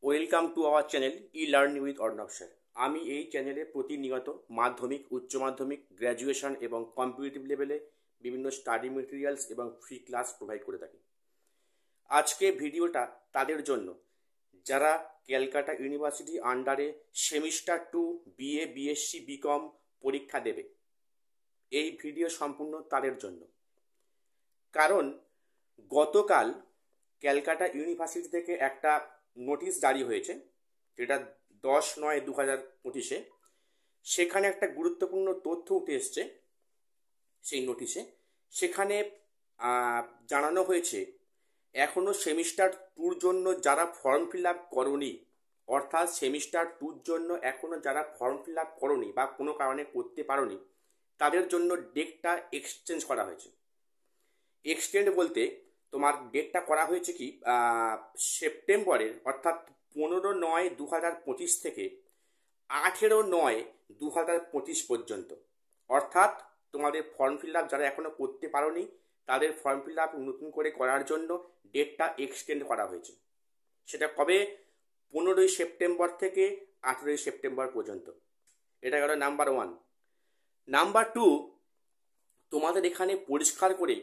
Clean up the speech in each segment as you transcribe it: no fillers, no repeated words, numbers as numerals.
Welcome to our channel E learn with Arnab sir. আমি এই চ্যানেলে প্রতিনিয়ত মাধ্যমিক, উচ্চ মাধ্যমিক, গ্র্যাজুয়েশন এবং কম্পিটিটিভ লেভেলে বিভিন্ন স্টাডি মেটেরিয়ালস এবং ফ্রি ক্লাস প্রোভাইড করে থাকি। আজকে ভিডিওটা তাদের জন্য যারা ক্যালকাটা ইউনিভার্সিটি আন্ডারে সেমিস্টার 2 বিএ, বিএসসি, বিকম পরীক্ষা দেবে। এই ভিডিও সম্পূর্ণ তাদের জন্য, কারণ গতকাল ক্যালকাটা ইউনিভার্সিটি থেকে একটা নোটিশ জারি হয়েছে, যেটা 10/9/2025 সেখানে একটা গুরুত্বপূর্ণ তথ্য উঠে এসছে। সেই নোটিশে সেখানে জানানো হয়েছে এখনও সেমিস্টার 2-র জন্য যারা ফর্ম ফিল আপ করনি, অর্থাৎ সেমিস্টার 2-র জন্য এখনও যারা ফর্ম ফিল আপ করনি বা কোনো কারণে করতে পারোনি, তাদের জন্য ডেটটা এক্সচেঞ্জ করা হয়েছে। এক্সটেন্ড বলতে তোমার ডেটটা করা হয়েছে কি সেপ্টেম্বরের, অর্থাৎ 15/9/2025 থেকে 18/9/2025 পর্যন্ত। অর্থাৎ তোমাদের ফর্ম ফিল আপ যারা এখনও করতে পারোনি, তাদের ফর্ম ফিল আপ নতুন করে করার জন্য ডেটটা এক্সটেন্ড করা হয়েছে। সেটা কবে? 15ই সেপ্টেম্বর থেকে 18ই সেপ্টেম্বর পর্যন্ত। এটা গেল নাম্বার 1। নাম্বার 2, তোমাদের এখানে পরিষ্কার করে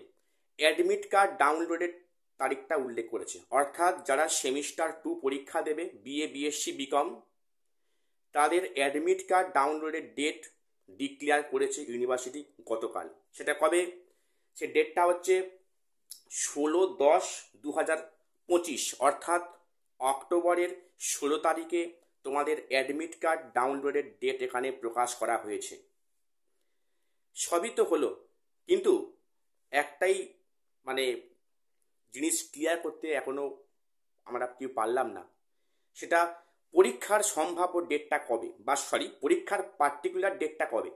অ্যাডমিট কার্ড ডাউনলোডের তারিখটা উল্লেখ করেছে। অর্থাৎ যারা সেমিস্টার 2 পরীক্ষা দেবে, বিএ, বিএসসি, বিকম, তাদের অ্যাডমিট কার্ড ডাউনলোডের ডেট ডিক্লেয়ার করেছে ইউনিভার্সিটি গতকাল। সেটা কবে? সে ডেটটা হচ্ছে 16/10/2025, অর্থাৎ অক্টোবরের 16 তারিখে তোমাদের অ্যাডমিট কার্ড ডাউনলোডের ডেট এখানে প্রকাশ করা হয়েছে। সবই তো হলো, কিন্তু একটাই জিনিস ক্লিয়ার করতে এখনো আমরা কেউ পারলাম না, সেটা পরীক্ষার সম্ভাব্য ডেটটা কবে, বা পরীক্ষার পার্টিকুলার ডেটটা কবে।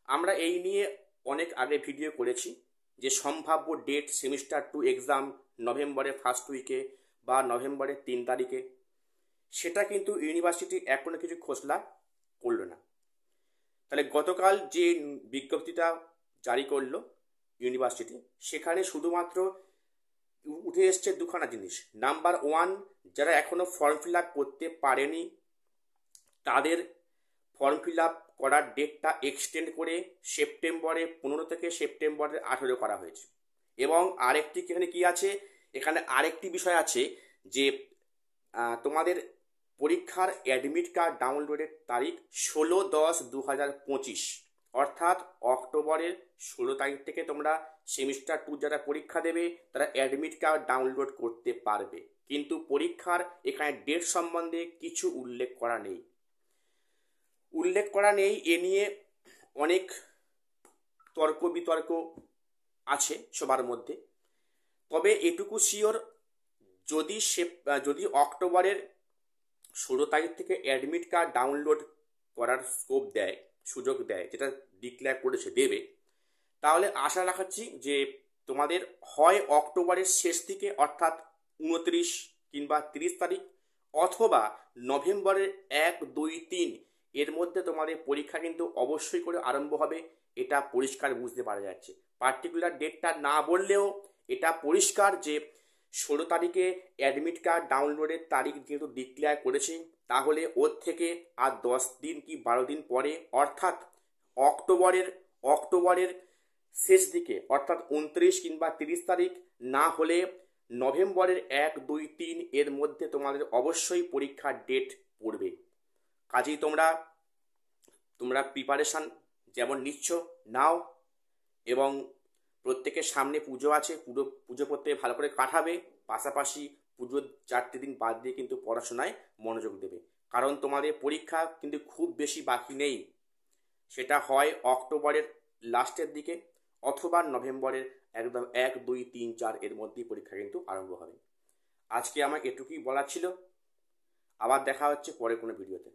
আমরা এই নিয়ে অনেক আগে ভিডিও করেছি যে সম্ভাব্য ডেট সেমিস্টার 2 এক্সাম নভেম্বরের ফার্স্ট উইকে বা নভেম্বরের 3 তারিখে। সেটা কিন্তু ইউনিভার্সিটি এখনো কিছু খোঁজলা করলো না। তাহলে গতকাল যে বিজ্ঞপ্তিটা জারি করলো ইউনিভার্সিটি, সেখানে শুধুমাত্র উঠে এসছে দুখানা জিনিস। নাম্বার 1, যারা এখনো ফর্ম ফিল আপ করতে পারেনি, তাদের ফর্ম ফিল আপ করার ডেটটা এক্সটেন্ড করে সেপ্টেম্বরের 15 থেকে সেপ্টেম্বরের 18 করা হয়েছে। এবং আরেকটি এখানে কি আছে, এখানে আরেকটি বিষয় আছে যে তোমাদের পরীক্ষার অ্যাডমিট কার্ড ডাউনলোডের তারিখ 16/10/2025, অর্থাৎ অক্টোবরের 16 তারিখ থেকে তোমরা সেমিস্টার 2 যারা পরীক্ষা দেবে তারা অ্যাডমিট কার্ড ডাউনলোড করতে পারবে। কিন্তু পরীক্ষার এখানে ডেট সম্বন্ধে কিছু উল্লেখ করা নেই। এ নিয়ে অনেক তর্ক বিতর্ক আছে সবার মধ্যে। তবে এটুকু শিওর, যদি অক্টোবরের 16 তারিখ থেকে অ্যাডমিট কার্ড ডাউনলোড করার সুযোগ দেয়, যেটা ডিক্লেয়ার করেছে দেবে, তাহলে আশা রাখাচ্ছি যে তোমাদের হয় অক্টোবরের শেষ দিকে, অর্থাৎ 29 কিংবা 30 তারিখ, অথবা নভেম্বরের 1, 2, 3 এর মধ্যে তোমাদের পরীক্ষা কিন্তু অবশ্যই করে আরম্ভ হবে। এটা পরিষ্কার বুঝতে পারা যাচ্ছে। পার্টিকুলার ডেটটা না বললেও এটা পরিষ্কার যে 16 তারিখে অ্যাডমিট কার্ড ডাউনলোডের তারিখ যেহেতু ডিক্লেয়ার করেছে, তাহলে ওর থেকে আর 10 দিন কি 12 দিন পরে, অর্থাৎ অক্টোবরের শেষ দিকে, অর্থাৎ 29 কিংবা 30 তারিখ, না হলে নভেম্বরের 1, 2, 3 এর মধ্যে তোমাদের অবশ্যই পরীক্ষার ডেট পড়বে। কাজেই তোমরা প্রিপারেশান যেমন নিচ্ছ নাও, এবং প্রত্যেকের সামনে পুজো আছে, পুজো করতে ভালো করে কাটাবে। পাশাপাশি পুজোর 4টে দিন বাদ দিয়ে কিন্তু পড়াশোনায় মনোযোগ দেবে, কারণ তোমাদের পরীক্ষা কিন্তু খুব বেশি বাকি নেই। সেটা হয় অক্টোবরের লাস্টের দিকে অথবা নভেম্বরের একদম 1, 2, 3, 4 এর মধ্যেই পরীক্ষা কিন্তু আরম্ভ হবে। আজকে আমার এটুকুই বলার ছিল। আবার দেখা হচ্ছে পরে কোনো ভিডিওতে।